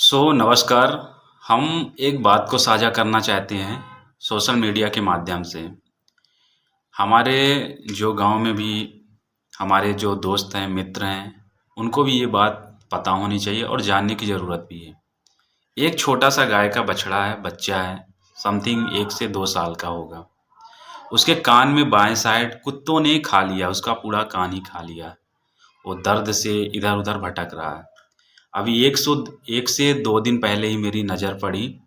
नमस्कार। हम एक बात को साझा करना चाहते हैं सोशल मीडिया के माध्यम से। हमारे जो गांव में भी हमारे जो दोस्त हैं, मित्र हैं, उनको भी ये बात पता होनी चाहिए और जानने की ज़रूरत भी है। एक छोटा-सा गाय का बछड़ा है, बच्चा है, समथिंग 1 से 2 साल का होगा। उसके कान में बाएँ साइड कुत्तों ने खा लिया, उसका पूरा कान ही खा लिया। वो दर्द से इधर-उधर भटक रहा है। अभी 1 से 2 दिन पहले ही मेरी नज़र पड़ी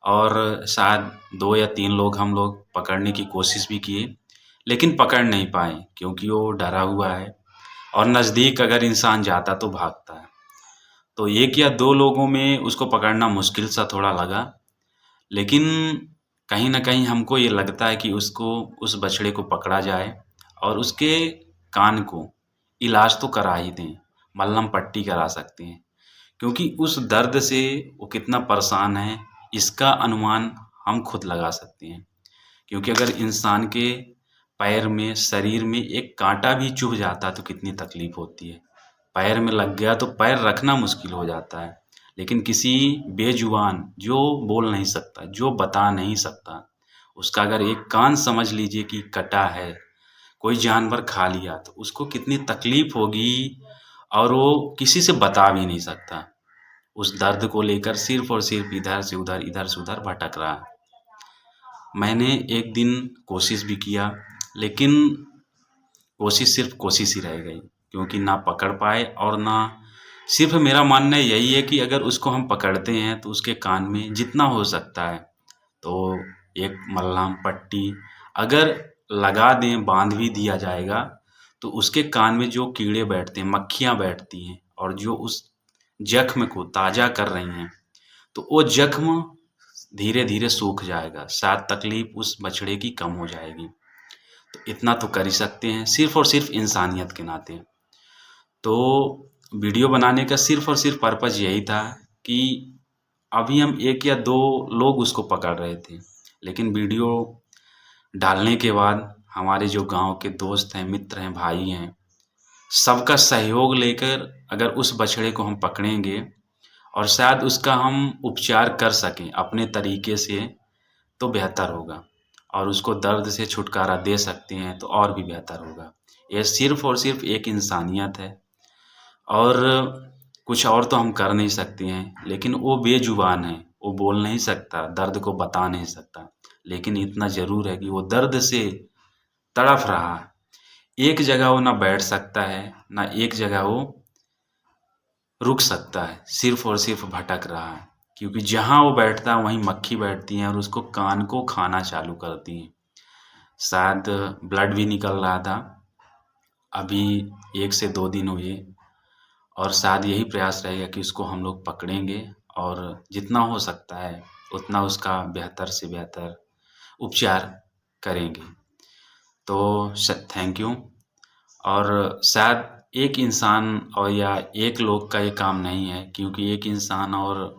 और शायद 2 या 3 लोग हम लोग पकड़ने की कोशिश भी किए, लेकिन पकड़ नहीं पाए क्योंकि वो डरा हुआ है और नज़दीक अगर इंसान जाता तो भागता है। तो 1 या 2 लोगों में उसको पकड़ना मुश्किल सा थोड़ा लगा, लेकिन कहीं न कहीं हमको ये लगता है कि उस बछड़े को पकड़ा जाए और उसके कान को इलाज तो करा ही दें, मलहम पट्टी करा सकते हैं। क्योंकि उस दर्द से वो कितना परेशान है, इसका अनुमान हम खुद लगा सकते हैं। क्योंकि अगर इंसान के पैर में, शरीर में एक काँटा भी चुभ जाता तो कितनी तकलीफ़ होती है। पैर में लग गया तो पैर रखना मुश्किल हो जाता है। लेकिन किसी बेजुबान जो बोल नहीं सकता, जो बता नहीं सकता, उसका अगर एक कान समझ लीजिए कि कटा है, कोई जानवर खा लिया तो उसको कितनी तकलीफ़ होगी और वो किसी से बता भी नहीं सकता। उस दर्द को लेकर सिर्फ़ और सिर्फ़ इधर से उधर भटक रहा है। मैंने एक दिन कोशिश भी किया, लेकिन कोशिश सिर्फ़ कोशिश ही रह गई क्योंकि ना पकड़ पाए और ना सिर्फ़ मेरा मानना यही है कि अगर उसको हम पकड़ते हैं तो उसके कान में जितना हो सकता है तो एक मलहम पट्टी अगर लगा दें, बाँध भी दिया जाएगा, तो उसके कान में जो कीड़े बैठते हैं, मक्खियाँ बैठती हैं और जो उस ज़ख्म को ताज़ा कर रही हैं, तो वो ज़ख्म धीरे-धीरे सूख जाएगा, शायद तकलीफ़ उस बछड़े की कम हो जाएगी। तो इतना तो कर ही सकते हैं, सिर्फ़ और सिर्फ़ इंसानियत के नाते। तो वीडियो बनाने का सिर्फ़ और सिर्फ़ पर्पज़ यही था कि अभी हम 1 या 2 लोग उसको पकड़ रहे थे, लेकिन वीडियो डालने के बाद हमारे जो गाँव के दोस्त हैं, मित्र हैं, भाई हैं, सबका सहयोग लेकर अगर उस बछड़े को हम पकड़ेंगे और शायद उसका हम उपचार कर सकें अपने तरीके से तो बेहतर होगा और उसको दर्द से छुटकारा दे सकते हैं तो और भी बेहतर होगा। ये सिर्फ़ और सिर्फ़ एक इंसानियत है और कुछ और तो हम कर नहीं सकते हैं, लेकिन वो बेज़ुबान है, वो बोल नहीं सकता, दर्द को बता नहीं सकता, लेकिन इतना ज़रूर है कि वो दर्द से तड़फ रहा है। एक जगह वो ना बैठ सकता है, ना एक जगह वो रुक सकता है, सिर्फ़ और सिर्फ़ भटक रहा है, क्योंकि जहाँ वो बैठता है वहीं मक्खी बैठती हैं और उसको कान को खाना चालू करती हैं। शायद ब्लड भी निकल रहा था, अभी 1 से 2 दिन हुए और शायद यही प्रयास रहेगा कि उसको हम लोग पकड़ेंगे और जितना हो सकता है उतना उसका बेहतर से बेहतर उपचार करेंगे। तो थैंक यू और शायद एक इंसान और या एक लोग का ये काम नहीं है क्योंकि एक इंसान और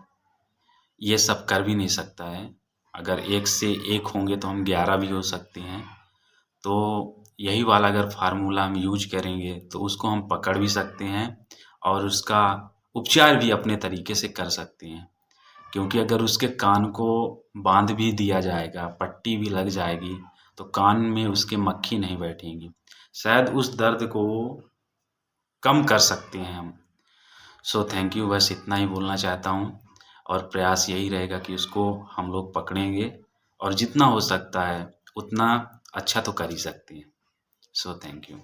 ये सब कर भी नहीं सकता है। अगर 1 से 1 होंगे तो हम 11 भी हो सकते हैं। तो यही वाला अगर फ़ॉर्मूला हम यूज़ करेंगे तो उसको हम पकड़ भी सकते हैं और उसका उपचार भी अपने तरीके से कर सकते हैं। क्योंकि अगर उसके कान को बाँध भी दिया जाएगा, पट्टी भी लग जाएगी, तो कान में उसके मक्खी नहीं बैठेंगी। शायद उस दर्द को कम कर सकते हैं हम। थैंक यू बस इतना ही बोलना चाहता हूँ और प्रयास यही रहेगा कि उसको हम लोग पकड़ेंगे और जितना हो सकता है उतना अच्छा तो कर ही सकते हैं। Thank you.